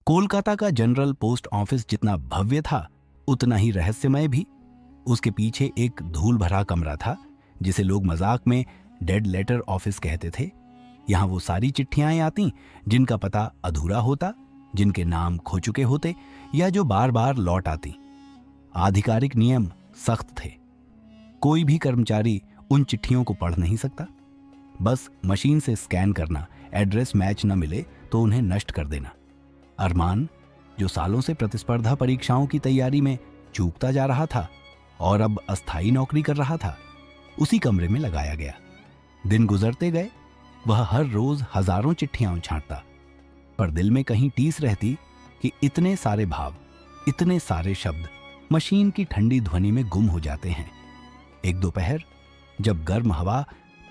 कोलकाता का general post office जितना भव्य था उतना ही रहस्यमय भी। उसके पीछे एक धूल भरा कमरा था जिसे लोग मजाक में डेड लेटर ऑफिस कहते थे। यहां वो सारी चिट्ठियां आती जिनका पता अधूरा होता, जिनके नाम खो चुके होते या जो बार बार लौट आती। आधिकारिक नियम सख्त थे। कोई भी कर्मचारी उन चिट्ठियों को पढ़ नहीं सकता। बस मशीन से स्कैन करना, एड्रेस मैच न मिले तो उन्हें नष्ट कर देना। अरमान, जो सालों से प्रतिस्पर्धा परीक्षाओं की तैयारी में चूकता जा रहा था और अब अस्थायी नौकरी कर रहा था, उसी कमरे में लगाया गया। दिन गुजरते गए, वह हर रोज हजारों चिट्ठियां छांटता, पर दिल में कहीं टीस रहती कि इतने सारे भाव, इतने सारे शब्द मशीन की ठंडी ध्वनि में गुम हो जाते हैं। एक दोपहर, जब गर्म हवा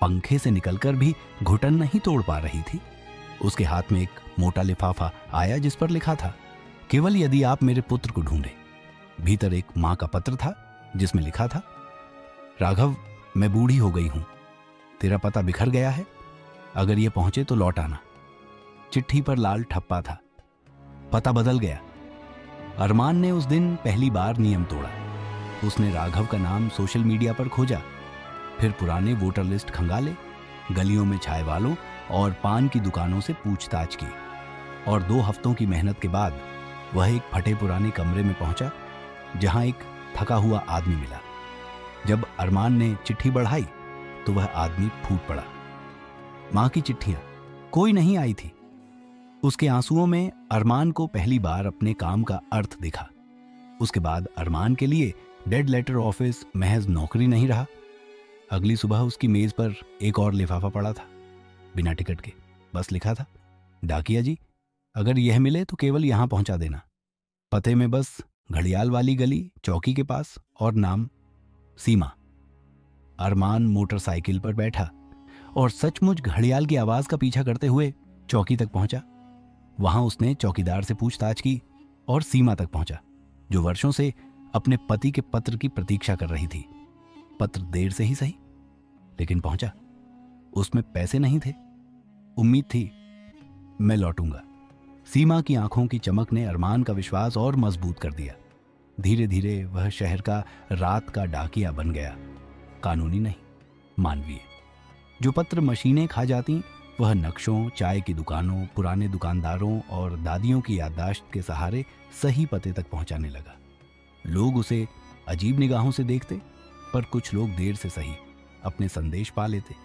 पंखे से निकलकर भी घुटन नहीं तोड़ पा रही थी, उसके हाथ में एक मोटा लिफाफा आया जिस पर लिखा था, केवल यदि आप मेरे पुत्र को ढूंढें। भीतर एक मां का पत्र था जिसमें लिखा था, राघव, मैं बूढ़ी हो गई हूं, तेरा पता बिखर गया है, अगर ये पहुंचे तो लौट आना। चिट्ठी पर लाल ठप्पा था, पता बदल गया। अरमान ने उस दिन पहली बार नियम तोड़ा। उसने राघव का नाम सोशल मीडिया पर खोजा, फिर पुराने वोटर लिस्ट खंगाले, गलियों में चाय वालों और पान की दुकानों से पूछताछ की, और 2 हफ्तों की मेहनत के बाद वह एक फटे पुराने कमरे में पहुंचा जहां एक थका हुआ आदमी मिला। जब अरमान ने चिट्ठी बढ़ाई तो वह आदमी फूट पड़ा। मां की चिट्ठियां, कोई नहीं आई थी। उसके आंसुओं में अरमान को पहली बार अपने काम का अर्थ दिखा। उसके बाद अरमान के लिए डेड लेटर ऑफिस महज नौकरी नहीं रहा। अगली सुबह उसकी मेज पर एक और लिफाफा पड़ा था, बिना टिकट के। बस लिखा था, डाकिया जी, अगर यह मिले तो केवल यहां पहुंचा देना। पते में बस घड़ियाल वाली गली, चौकी के पास, और नाम सीमा। अरमान मोटरसाइकिल पर बैठा और सचमुच घड़ियाल की आवाज का पीछा करते हुए चौकी तक पहुंचा। वहां उसने चौकीदार से पूछताछ की और सीमा तक पहुंचा, जो वर्षों से अपने पति के पत्र की प्रतीक्षा कर रही थी। पत्र देर से ही सही, लेकिन पहुंचा। उसमें पैसे नहीं थे। उम्मीद थी, मैं लौटूंगा। सीमा की आंखों की चमक ने अरमान का विश्वास और मजबूत कर दिया। धीरे धीरे वह शहर का रात का डाकिया बन गया। कानूनी नहीं, मानवीय। जो पत्र मशीनें खा जाती, वह नक्शों, चाय की दुकानों, पुराने दुकानदारों और दादियों की याददाश्त के सहारे सही पते तक पहुंचाने लगा। लोग उसे अजीब निगाहों से देखते, पर कुछ लोग देर से सही अपने संदेश पा लेते।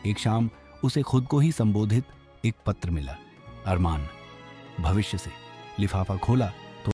एक शाम उसे खुद को ही संबोधित एक पत्र मिला। अरमान, भविष्य से। लिफाफा खोला